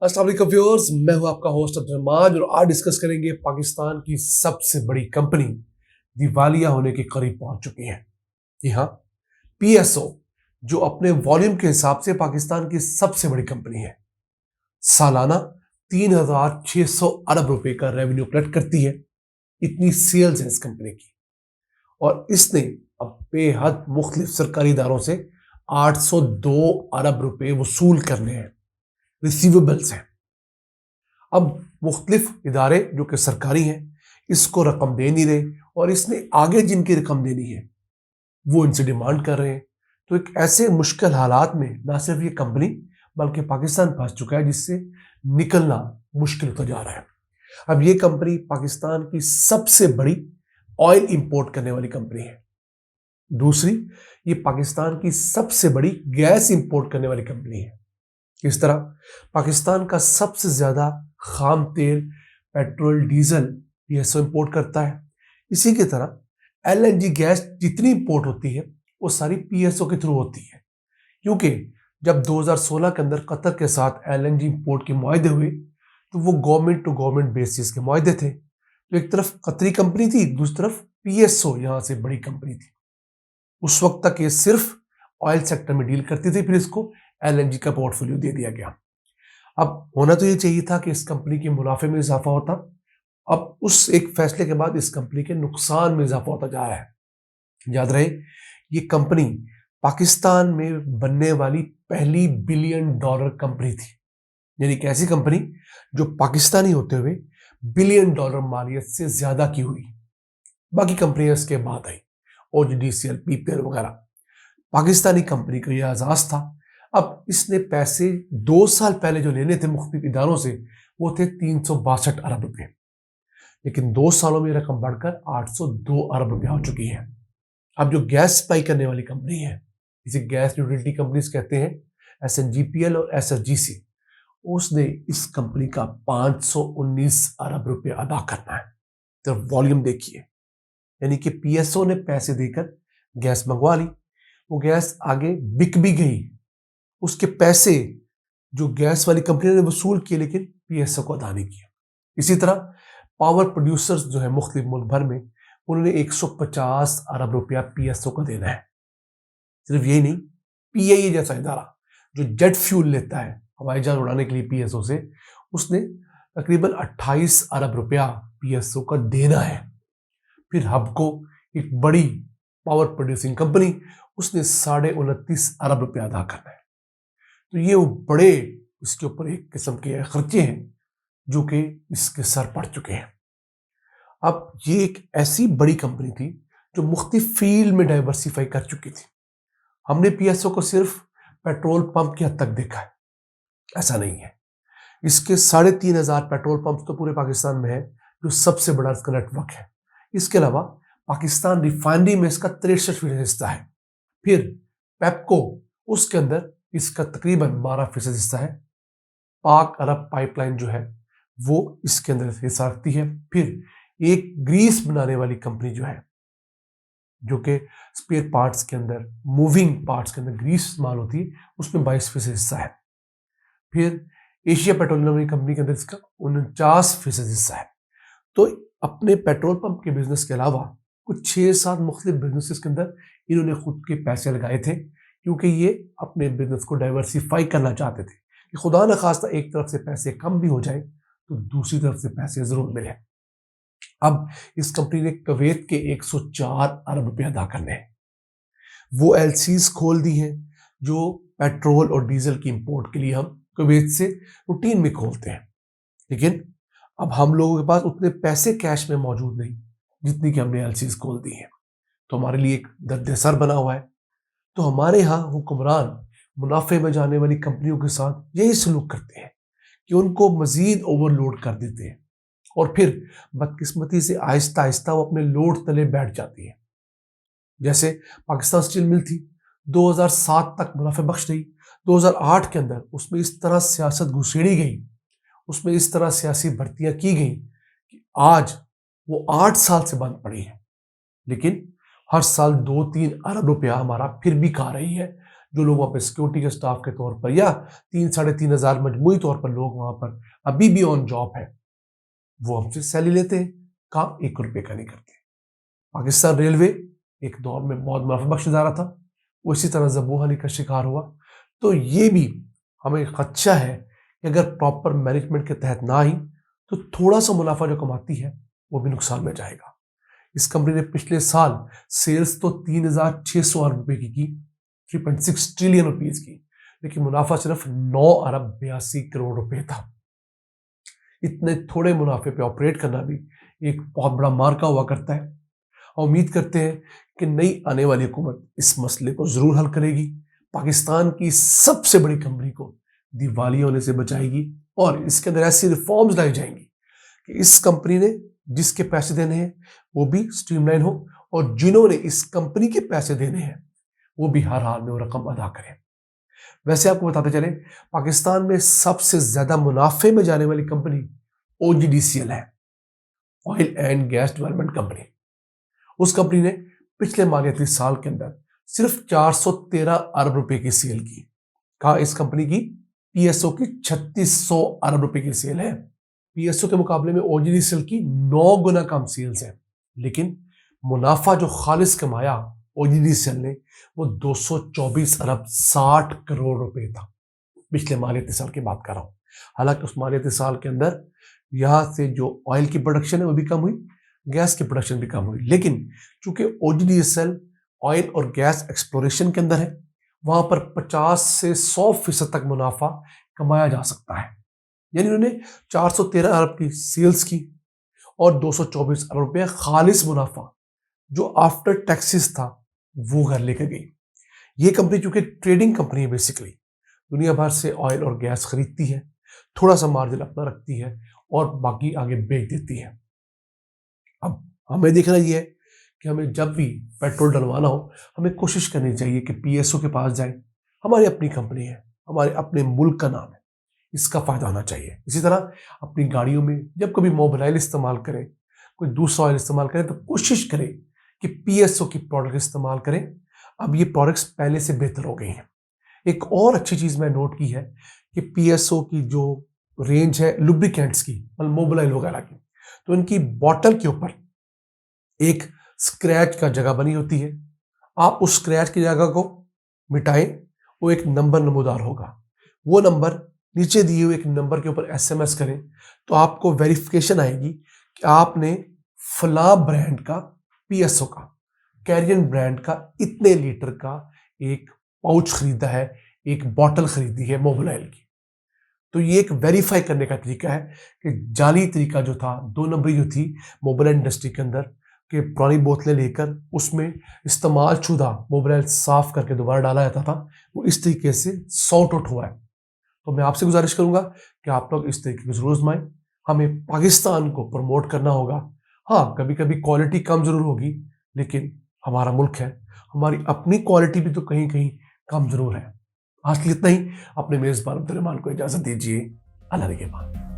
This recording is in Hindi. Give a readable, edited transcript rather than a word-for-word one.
अस्सलाम वालेकुम व्यूअर्स, मैं हूं आपका होस्ट अब्दुल रहमान और आज डिस्कस करेंगे पाकिस्तान की सबसे बड़ी कंपनी दिवालिया होने के करीब पहुंच चुकी है। जी हाँ, पीएसओ जो अपने वॉल्यूम के हिसाब से पाकिस्तान की सबसे बड़ी कंपनी है, सालाना 3,600 अरब रुपए का रेवेन्यू कलेक्ट करती है। इतनी सेल्स है इस कंपनी की और इसने अब बेहद मुख्तलिफ सरकारी इदारों से 802 अरब रुपए वसूल करने हैं, रिसीवेबल्स हैं। अब मुख्तलिफ इदारे जो कि सरकारी हैं इसको रकम दे नहीं रहे और इसने आगे जिनकी रकम देनी है वो इनसे डिमांड कर रहे हैं। तो एक ऐसे मुश्किल हालात में ना सिर्फ ये कंपनी बल्कि पाकिस्तान फंस चुका है जिससे निकलना मुश्किल होता जा रहा है। अब ये कंपनी पाकिस्तान की सबसे बड़ी ऑयल इंपोर्ट करने वाली कंपनी है। दूसरी, ये पाकिस्तान की सबसे बड़ी गैस इंपोर्ट करने वाली कंपनी है। इस तरह पाकिस्तान का सबसे ज्यादा खाम तेल, पेट्रोल, डीजल पीएसओ इंपोर्ट करता है। इसी की तरह एलएनजी गैस जितनी इंपोर्ट होती है वो सारी पीएसओ के थ्रू होती है, क्योंकि जब 2016 के अंदर कतर के साथ एलएनजी इंपोर्ट के मुआहदे हुए तो वो गवर्नमेंट टू गवर्नमेंट बेसिस के मुआहदे थे। तो एक तरफ कतरी कंपनी थी, दूसरी तरफ पीएसओ यहां से बड़ी कंपनी थी। उस वक्त तक ये सिर्फ ऑयल सेक्टर में डील करती थी, फिर इसको एलएनजी का पोर्टफोलियो दे दिया गया। अब होना तो ये चाहिए था कि इस कंपनी के मुनाफे में इजाफा होता। अब उस एक फैसले के बाद इस कंपनी के नुकसान में इजाफा होता जा रहा है। याद रहे, ये कंपनी पाकिस्तान में बनने वाली पहली बिलियन डॉलर कंपनी थी, यानी एक ऐसी कंपनी जो पाकिस्तानी होते हुए बिलियन डॉलर मालियत से ज्यादा की हुई। बाकी कंपनियां इसके बाद आई, ओजीडीसीएल, पीपीएल वगैरह। पाकिस्तानी कंपनी का यह एजाज था। अब इसने पैसे 2 साल पहले जो लेने थे मुख्तलिफ इदारों से वो थे 362 अरब रुपए, लेकिन 2 सालों में रकम बढ़कर 802 अरब रुपए हो चुकी है। अब जो गैस सप्लाई करने वाली कंपनी है, इसे गैस यूटिलिटी कंपनीज कहते हैं, एसएनजीपीएल और एसएफजीसी, उसने इस कंपनी का 519 अरब रुपए अदा करना है। तो वॉल्यूम देखिए, यानी कि पीएसओ ने पैसे देकर गैस मंगवा ली, वो गैस आगे बिक भी गई, उसके पैसे जो गैस वाली कंपनी ने वसूल किए लेकिन पीएसओ को अदा नहीं किया। इसी तरह पावर प्रोड्यूसर्स जो है मुख्तलिफ मुल्क भर में, उन्होंने 150 अरब रुपया पीएसओ को देना है। सिर्फ यही नहीं, पीआईए जैसा इदारा जो जेट फ्यूल लेता है हवाई जहाज उड़ाने के लिए पीएसओ से, उसने तकरीबन 28 अरब रुपया पीएसओ का देना है। फिर हबको, एक बड़ी पावर प्रोड्यूसिंग कंपनी, उसने 29.5 अरब रुपया अदा करना है। तो ये वो बड़े इसके ऊपर एक किस्म के खर्चे हैं जो कि इसके सर पड़ चुके हैं। अब ये एक ऐसी बड़ी कंपनी थी जो मुख्तलिफ फील्ड में डाइवर्सिफाई कर चुकी थी। हमने पीएसओ को सिर्फ पेट्रोल पंप की हद तक देखा है, ऐसा नहीं है। इसके 3,500 पेट्रोल पंप तो पूरे पाकिस्तान में है, जो सबसे बड़ा इसका नेटवर्क है। इसके अलावा पाकिस्तान रिफाइनरी में इसका 63% हिस्सा है। फिर पेप्को, उसके अंदर इसका तकरीबन 12% हिस्सा है। पाक अरब पाइपलाइन जो है वो इसके अंदर हिस्सा रखती है। फिर एक ग्रीस बनाने वाली कंपनी जो है, जो कि स्पेयर पार्ट्स के अंदर, मूविंग पार्ट्स के अंदर ग्रीस इस्तेमाल होती है, उसमें 22% हिस्सा है। फिर एशिया पेट्रोलियम कंपनी के अंदर इसका 49% हिस्सा है। तो अपने पेट्रोल पंप के बिजनेस के अलावा कुछ 6-7 मुख्तलिफ बिजनेसेस के अंदर इन्होंने खुद के पैसे लगाए थे, क्योंकि ये अपने बिजनेस को डाइवर्सिफाई करना चाहते थे कि खुदा न खास्ता एक तरफ से पैसे कम भी हो जाए तो दूसरी तरफ से पैसे जरूर मिले। अब इस कंपनी ने कुवैत के 104 अरब रुपए अदा करने हैं। वो एलसीज खोल दी हैं जो पेट्रोल और डीजल की इंपोर्ट के लिए हम कुवैत से रूटीन में खोलते हैं, लेकिन अब हम लोगों के पास उतने पैसे कैश में मौजूद नहीं जितनी कि हमने एलसीज खोल दी हैं। तो हमारे लिए एक दर्द सर बना हुआ है। तो हमारे यहाँ हुक्मरान मुनाफे में जाने वाली कंपनियों के साथ यही सलूक करते हैं कि उनको मजीद ओवरलोड कर देते हैं और फिर बदकिस्मती से आहिस्ता आहिस्ता वो अपने लोड तले बैठ जाती है। जैसे पाकिस्तान स्टील मिल थी, 2007 तक मुनाफे बख्श रही। 2008 के अंदर उसमें इस तरह सियासत घुसेड़ी गई, उसमें इस तरह सियासी भर्तियां की गई कि आज वो 8 साल से बंद पड़ी है, लेकिन हर साल 2-3 अरब रुपया हमारा फिर भी खा रही है, जो लोग वहाँ पे सिक्योरिटी के स्टाफ के तौर पर या 3-3,500 मजमूई तौर पर लोग वहाँ पर अभी भी ऑन जॉब है, वो हमसे सैलरी लेते हैं, काम 1 रुपए का नहीं करते। पाकिस्तान रेलवे एक दौर में बहुत मुनाफा बख्श इदारा था, वो इसी तरह ज़बूहानी का शिकार हुआ। तो ये भी हमें खदशा है कि अगर प्रॉपर मैनेजमेंट के तहत ना आई तो थोड़ा सा मुनाफा जो कमाती है वो भी नुकसान में जाएगा। इस कंपनी ने पिछले साल सेल्स तो 3,600 अरब रुपए की 3.6 ट्रिलियन रुपीज की, लेकिन मुनाफा सिर्फ 9 अरब 82 करोड़ रुपए था। इतने थोड़े मुनाफे पे ऑपरेट करना भी एक बहुत बड़ा मार्का हुआ करता है। और उम्मीद करते हैं कि नई आने वाली हुकूमत इस मसले को जरूर हल करेगी, पाकिस्तान की सबसे बड़ी कंपनी को दिवालिया होने से बचाएगी और इसके अंदर ऐसी रिफॉर्म्स लाई जाएंगी कि इस कंपनी ने जिसके पैसे देने हैं वो भी स्ट्रीमलाइन हो और जिन्होंने इस कंपनी के पैसे देने हैं वो भी हर हाल में वो रकम अदा करें। वैसे आपको बताते चले, पाकिस्तान में सबसे ज्यादा मुनाफे में जाने वाली कंपनी OGDCL है, oil and gas development company. उस कंपनी ने पिछले मालियाती साल के अंदर सिर्फ 413 अरब रुपए की सेल की। कहा इस कंपनी की PSO की 3600 अरब रुपए की सेल है। PSO के मुकाबले में OGDCL की 9 गुना कम सेल्स है, लेकिन मुनाफा जो खालिस कमाया OGDCL ने वो 224 अरब 60 करोड़ रुपए था। पिछले मालियाती साल की बात कर रहा हूं। हालांकि उस मालियाती साल के अंदर यहां से जो ऑयल की प्रोडक्शन है वो भी कम हुई, गैस की प्रोडक्शन भी कम हुई, लेकिन चूंकि OGDCL ऑयल और गैस एक्सप्लोरेशन के अंदर है, वहां पर 50 से 100% तक मुनाफा कमाया जा सकता है। यानी उन्होंने 413 अरब की सेल्स की और 224 अरब रुपया खालिस मुनाफा जो आफ्टर टैक्सेस था वो घर लेकर गई। ये कंपनी चूंकि ट्रेडिंग कंपनी है, बेसिकली दुनिया भर से ऑयल और गैस खरीदती है, थोड़ा सा मार्जिन अपना रखती है और बाकी आगे बेच देती है। अब हमें देखना ये है कि हमें जब भी पेट्रोल डलवाना हो हमें कोशिश करनी चाहिए कि PSO के पास जाए। हमारी अपनी कंपनी है, हमारे अपने मुल्क का नाम है, इसका फायदा होना चाहिए। इसी तरह अपनी गाड़ियों में जब कभी मोबाइल इस्तेमाल करें, कोई दूसरा ऑयल इस्तेमाल करें, तो कोशिश करें कि PSO की प्रोडक्ट इस्तेमाल करें। अब ये प्रोडक्ट्स पहले से बेहतर हो गई हैं। एक और अच्छी चीज मैं नोट की है कि PSO की जो रेंज है लुब्रिकेंट्स की, मतलब मोबाइल वगैरह की, तो इनकी बॉटल के ऊपर एक स्क्रैच का जगह बनी होती है। आप उस स्क्रैच की जगह को मिटाएं, वो एक नंबर नमूदार होगा। वो नंबर नीचे दिए हुए एक नंबर के ऊपर SMS करें तो आपको वेरिफिकेशन आएगी कि आपने फला ब्रांड का PSO का कैरियन ब्रांड का इतने लीटर का एक पाउच खरीदा है, एक बॉटल खरीदी है मोबाइल की। तो ये एक वेरीफाई करने का तरीका है कि जाली तरीका जो था, 2 नंबरी जो थी मोबाइल इंडस्ट्री के अंदर, कि पुरानी बोतलें लेकर उसमें इस्तेमाल शुदा मोबाइल साफ करके दोबारा डाला जाता था, वो इस तरीके से सॉर्ट आउट हुआ है। तो मैं आपसे गुजारिश करूंगा कि आप लोग इस तरीके की जरूर आजमाएं। हमें पाकिस्तान को प्रमोट करना होगा। हाँ, कभी कभी क्वालिटी कम जरूर होगी, लेकिन हमारा मुल्क है, हमारी अपनी क्वालिटी भी तो कहीं कहीं कम जरूर है। आज के लिए इतना ही। अपने मेजबान अब्दुल रहमान को इजाजत दीजिए। अल्लाह के बाद।